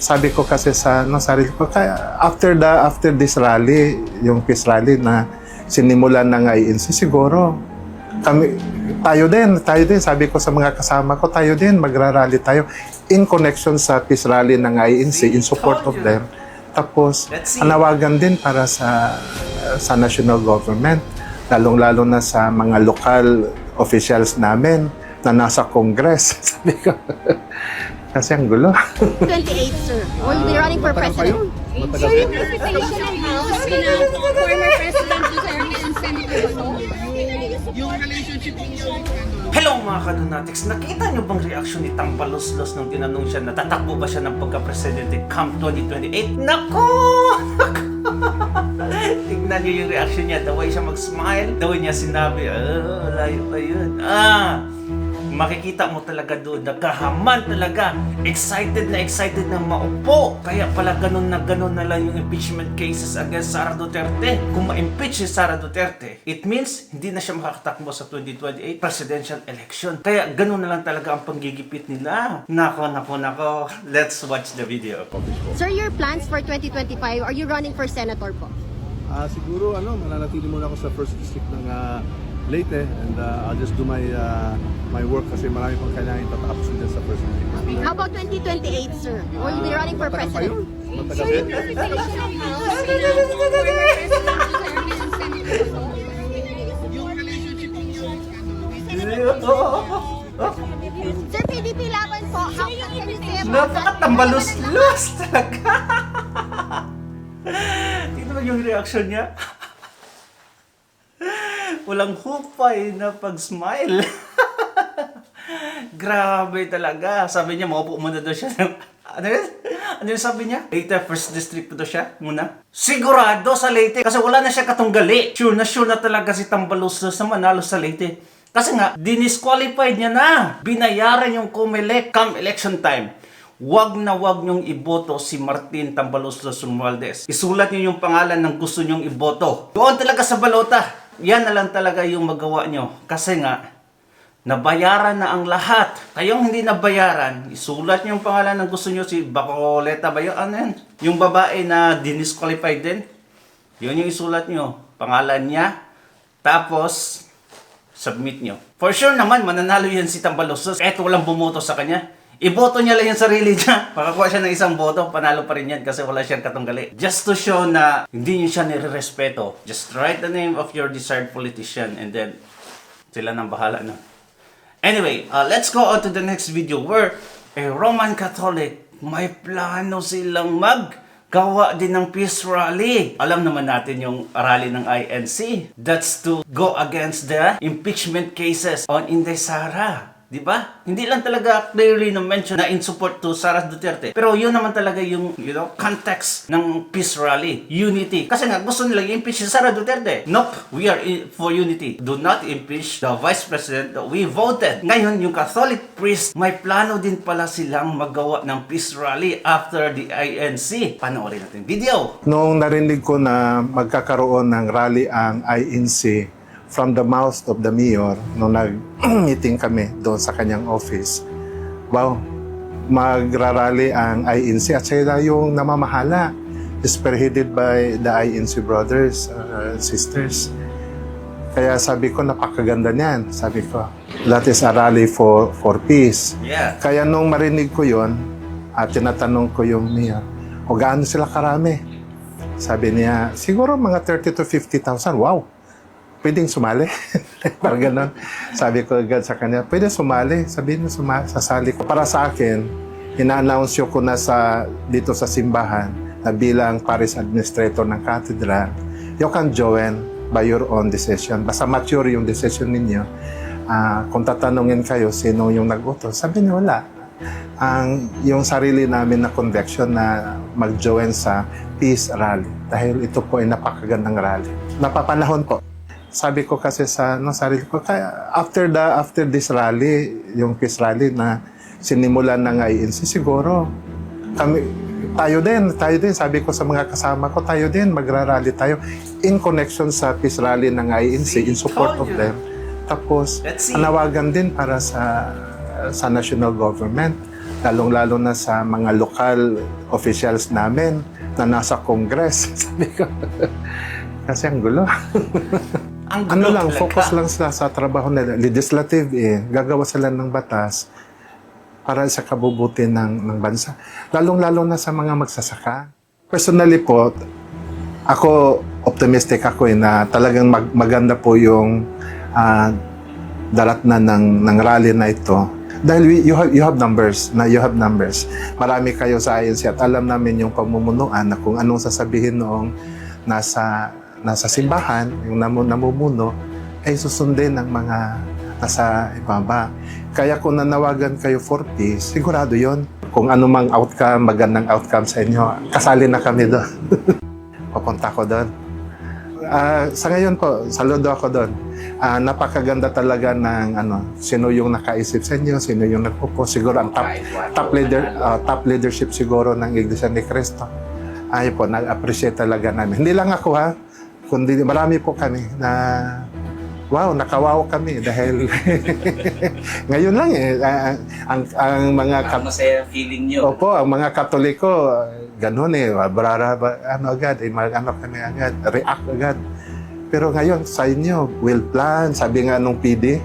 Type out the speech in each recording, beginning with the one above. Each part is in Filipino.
Sabi ko kasi sa sarili ko, kaya after this rally, yung peace rally na sinimulan ng INC, siguro tayo din, sabi ko sa mga kasama ko, tayo din, magrarally tayo in connection sa peace rally ng INC, in support of them. Tapos, anawagan din para sa national government, lalong-lalo na sa mga local officials namin na nasa Congress. Sabi ko, kasi ang gulo. 28, sir. Will be running for president. Sir, yung presentation ng House, former President Duterte and Senator Hello mga kadonatics! Nakita niyo bang reaksyon ni Tampalos-Los nung tinanong siya na tatakbo ba siya ng pagka-presidente come 2028? Nako! Tignan niyo yung reaksyon niya. The way siya mag-smile, the way niya sinabi, layo pa yun. Makikita mo talaga doon, nagkahaman talaga. Excited na maupo. Kaya pala ganun na lang yung impeachment cases against Sara Duterte. Kung ma-impeach si Sara Duterte, it means hindi na siya makakatakbo sa 2028 presidential election. Kaya ganun na lang talaga ang panggigipit nila. Nako. Let's watch the video. Sir, your plans for 2025, are you running for senator po? Siguro mananatili muna ako sa first district ng Leyte and I'll just do my work kasi marami pang kailangan tatapusin din sa first district. How about 2028, sir? Will you be running for president? Matagal Sir, din. yung presentation ng House, former President Duterte and Senator Sir, PDP laban po. How can you say about that? Napakatambalos-los talaga. Tingnan mo yung reaction niya. Walang hupay na pag-smile. Grabe talaga. Sabi niya, maupo muna daw siya. Ano yung sabi niya? Leyte, first district daw siya muna. Sigurado sa Leyte. Kasi wala na siya katunggali. Sure na talaga si Tambalos na manalo sa Leyte. Kasi nga, dinisqualified niya na. Binayaran yung COMELEC come election time. Wag niyong iboto si Martin Tambaloslos Romualdez. Isulat niyo yung pangalan ng gusto niyong iboto. Doon talaga sa balota. Yan na lang talaga yung magawa niyo. Kasi nga, nabayaran na ang lahat. Kayong hindi nabayaran, isulat niyo yung pangalan ng gusto niyo. Si Bacoleta ba yun? Ano yan? Yung babae na dinisqualified din. Yun yung isulat niyo. Pangalan niya. Tapos, submit niyo. For sure naman, mananalo yan si Tambaloslos. Kahit walang bumoto sa kanya. Iboto niya lang yung sarili niya. Makakuha siya ng isang boto, panalo pa rin yan kasi wala siyang katunggali. Just to show na hindi niyo siya nire-respeto. Just write the name of your desired politician and then sila nang bahala na. Anyway, let's go on to the next video where a Roman Catholic, may plano silang maggawa din ng peace rally. Alam naman natin yung rally ng INC. That's to go against the impeachment cases on Inday Sara. Diba? Hindi lang talaga clearly na-mention na in support to Sara Duterte. Pero yun naman talaga yung, context ng peace rally. Unity. Kasi nga, gusto nilang impeach si Sara Duterte. Nope, we are for unity. Do not impeach the Vice President that we voted. Ngayon, yung Catholic priest, may plano din pala silang magawa ng peace rally after the INC. Panoorin natin video. Noong narinig ko na magkakaroon ng rally ang INC, from the mouth of the mayor, nung nag-meeting kami doon sa kanyang office, wow, magrarally ang INC at sila yung namamahala, spearheaded by the INC brothers, sisters. Kaya sabi ko, napakaganda niyan. Sabi ko, that is a rally for peace. Yeah. Kaya nung marinig ko yon at tinatanong ko yung mayor, o gaano sila karami? Sabi niya, siguro mga 30 to 50,000. Wow! Pwedeng sumali. Parang ganon. Sabi ko agad sa kanya, pwede sumali. Sabihin mo, sasali ko. Para sa akin, ina-announce ko na dito sa simbahan na bilang parish administrator ng cathedral, you can join by your own decision. Basta mature yung decision ninyo. Kung tatanungin kayo, sino yung nag-utos, sabi niyo wala. Yung sarili namin na conviction na mag-join sa peace rally. Dahil ito po ay napakagandang rally. Napapanahon po. Sabi ko kasi sa sarili ko, kaya after this rally, yung peace rally na sinimulan ng INC, siguro tayo din, sabi ko sa mga kasama ko, tayo din, magrarally tayo in connection sa peace rally ng INC, in support of them. Tapos, anawagan din para sa national government, lalong-lalo na sa mga local officials namin na nasa Congress. Sabi ko, kasi ang gulo. Ang Ano gulo lang, talaga. focus lang sila sa trabaho nila. Legislative gagawa sila ng batas para sa kabubuti ng bansa. Lalong-lalo na sa mga magsasaka. Personally po, ako optimistic ako na talagang maganda po yung darat na ng rally na ito. Dahil you have numbers, Marami kayo sa INC at alam namin yung pamumunuan na kung anong sasabihin noong nasa simbahan, yung namumuno, ay susundin ng mga nasa ibaba. Kaya kung nanawagan kayo for peace, sigurado yon. Kung anumang outcome, magandang outcome sa inyo, kasali na kami doon. Papunta ko doon. Sa ngayon po, saludo ako doon. Napakaganda talaga ng sino yung nakaisip sa inyo, sino yung nagpupo. Siguro ang top leadership siguro ng Iglesia ni Cristo. Ay po, nag-appreciate talaga namin. Hindi lang ako kundi marami po kami na wow, nakawaw kami dahil ngayon lang ang mga Masaya feeling nyo. Opo, ang mga Katoliko, ganun agad, kami agad, react agad. Pero ngayon, sa inyo, will plan, sabi nga nung PD,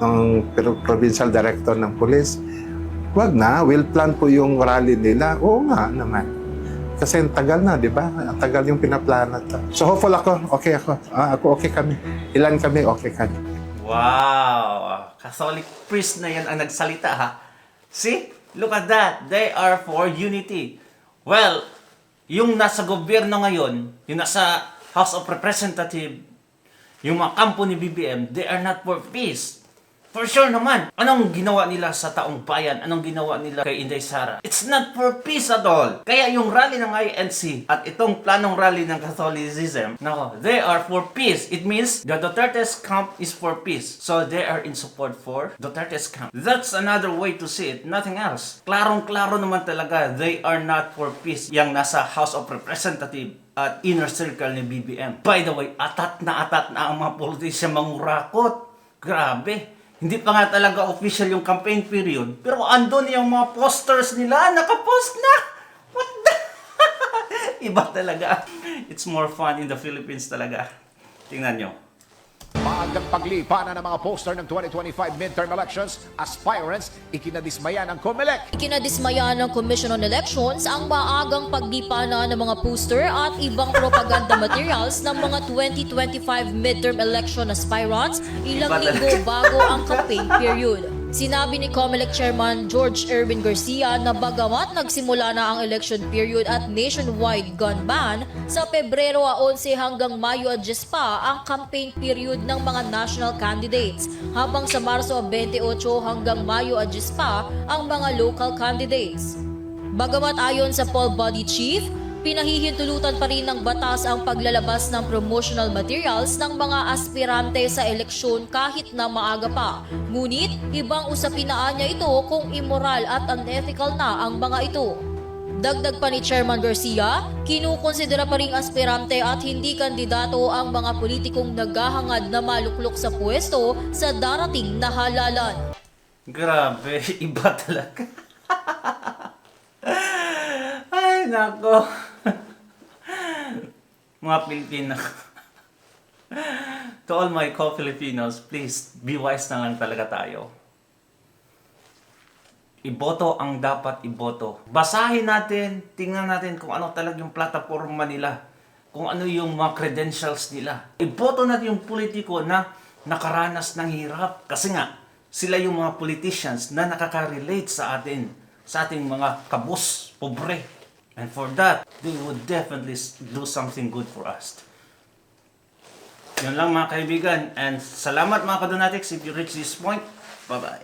nung Provincial Director ng Police, wag na, will plan po yung rally nila. Oo nga naman. Kasi ang tagal na, di ba? Ang tagal yung pinaplano to. So hopeful ako, okay ako. Ako okay kami. Ilan kami, okay kami. Wow! Catholic priest na yan ang nagsalita, ha? See? Look at that. They are for unity. Well, yung nasa gobyerno ngayon, yung nasa House of Representatives, yung mga kampo ni BBM, they are not for peace. For sure naman. Anong ginawa nila sa taong bayan? Anong ginawa nila kay Inday Sara? It's not for peace at all. Kaya yung rally ng INC at itong planong rally ng Catholicism, no, they are for peace. It means the Duterte's camp is for peace. So they are in support for Duterte's camp. That's another way to see it. Nothing else. Klarong-klaro naman talaga, they are not for peace. Yang nasa House of Representatives at inner circle ni BBM. By the way, atat na ang mga politician mangurakot. Grabe. Hindi pa nga talaga official yung campaign period. Pero andun yung mga posters nila. Nakapost na! What the? Iba talaga. It's more fun in the Philippines talaga. Tingnan nyo. Maagang paglipanan ng mga poster ng 2025 midterm elections, aspirants ikinadismaya ng COMELEC. Ikinadismaya ng Commission on Elections ang maagang paglipana ng mga poster at ibang propaganda materials ng mga 2025 midterm election aspirants ilang linggo bago ang campaign period. Sinabi ni COMELEC Chairman George Erwin Garcia na bagamat nagsimula na ang election period at nationwide gun ban, sa Pebrero 11 hanggang Mayo 10 pa ang campaign period ng mga national candidates, habang sa Marso 28 hanggang Mayo 10 pa ang mga local candidates. Bagamat ayon sa poll body chief, pinahihintulutan pa rin ng batas ang paglalabas ng promotional materials ng mga aspirante sa eleksyon kahit na maaga pa. Ngunit, ibang usapin na niya ito kung immoral at unethical na ang mga ito. Dagdag pa ni Chairman Garcia, kinukonsidera pa ring aspirante at hindi kandidato ang mga politikong naghahangad na maluklok sa pwesto sa darating na halalan. Grabe, iba talaga. Ay, nako. Mga Pilipino. To all my co-Filipinos, please, be wise na lang talaga tayo. Iboto ang dapat iboto. Basahin natin, tingnan natin kung ano talaga yung plataforma nila. Kung ano yung mga credentials nila. Iboto natin yung politiko na nakaranas ng hirap. Kasi nga, sila yung mga politicians na nakaka-relate sa atin. Sa ating mga kabus, pobre. And for that, they would definitely do something good for us. Yun lang mga kaibigan. And salamat mga Kadonatics if you reach this point. Bye-bye.